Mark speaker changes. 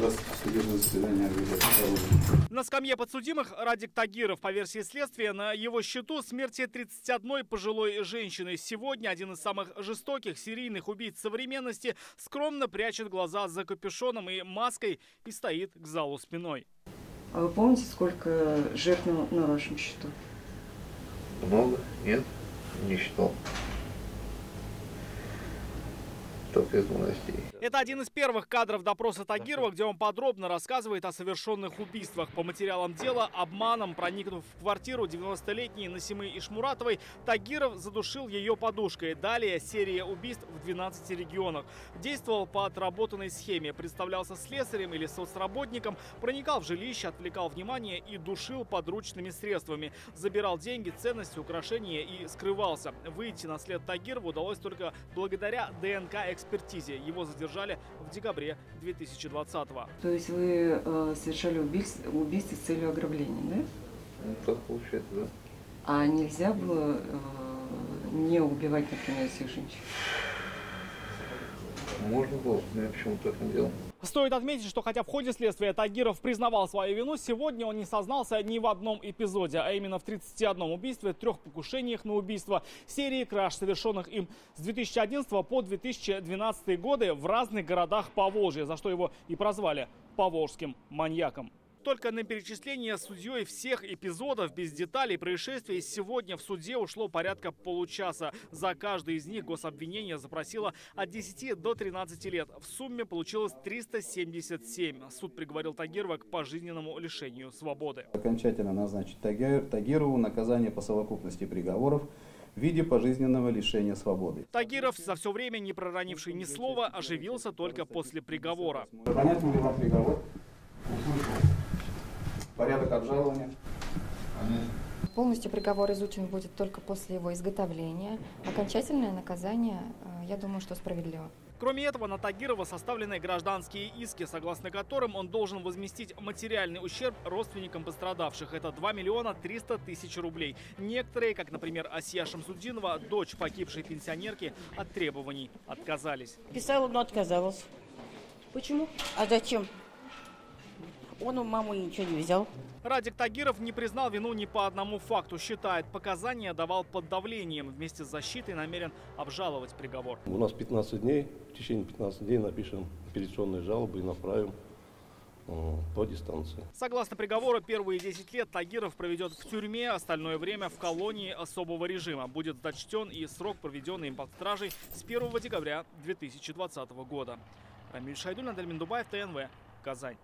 Speaker 1: Здравствуйте, судебное заседание организации.
Speaker 2: На скамье подсудимых Радик Тагиров. По версии следствия, на его счету смерти 31 пожилой женщины. Сегодня один из самых жестоких серийных убийц современности скромно прячет глаза за капюшоном и маской и стоит к залу спиной.
Speaker 3: А вы помните, сколько жертв на вашем счету?
Speaker 4: Много? Нет, не считал. Только из новостей.
Speaker 2: Это один из первых кадров допроса Тагирова, где он подробно рассказывает о совершенных убийствах. По материалам дела, обманом проникнув в квартиру 90-летней Насимы Ишмуратовой, Тагиров задушил ее подушкой. Далее серия убийств в 12 регионах. Действовал по отработанной схеме. Представлялся слесарем или соцработником, проникал в жилище, отвлекал внимание и душил подручными средствами. Забирал деньги, ценности, украшения и скрывался. Выйти на след Тагирову удалось только благодаря ДНК-экспертизе. Его задержали в декабре 2020-го.
Speaker 3: То есть вы совершали убийство с целью ограбления, да?
Speaker 4: Ну, так получается, да.
Speaker 3: А нельзя было не убивать, например, всех женщин?
Speaker 4: Можно было, но я почему-то так не делал.
Speaker 2: Стоит отметить, что хотя в ходе следствия Тагиров признавал свою вину, сегодня он не сознался ни в одном эпизоде, а именно в 31 убийстве, 3 покушениях на убийство, серии краж, совершенных им с 2011 по 2012 годы в разных городах Поволжья, за что его и прозвали поволжским маньяком. Только на перечисление судьей всех эпизодов без деталей происшествий сегодня в суде ушло порядка получаса. За каждый из них гособвинение запросило от 10 до 13 лет. В сумме получилось 377. Суд приговорил Тагирова к пожизненному лишению свободы.
Speaker 1: Окончательно назначить Тагирову наказание по совокупности приговоров в виде пожизненного лишения свободы.
Speaker 2: Тагиров, за все время не проронивший ни слова, оживился только после приговора.
Speaker 1: Понятен ли вам приговор? Порядок обжалования.
Speaker 5: Полностью приговор изучен будет только после его изготовления. Окончательное наказание, я думаю, что справедливо.
Speaker 2: Кроме этого, на Тагирова составлены гражданские иски, согласно которым он должен возместить материальный ущерб родственникам пострадавших. Это 2 миллиона 300 тысяч рублей. Некоторые, как, например, Асия Шамсудинова, дочь погибшей пенсионерки, от требований отказались.
Speaker 6: Писала, но отказалась.
Speaker 7: Почему?
Speaker 6: А зачем? Он у мамы ничего не взял.
Speaker 2: Радик Тагиров не признал вину ни по одному факту. Считает, показания давал под давлением. Вместе с защитой намерен обжаловать приговор.
Speaker 8: У нас 15 дней. В течение 15 дней напишем апелляционные жалобы и направим по дистанции.
Speaker 2: Согласно приговору, первые 10 лет Тагиров проведет в тюрьме, остальное время в колонии особого режима. Будет зачтен и срок, проведенный им под стражей с 1 декабря 2020 года. Рамиль Шайдуллин, Адельмин Дубаев, ТНВ, Казань.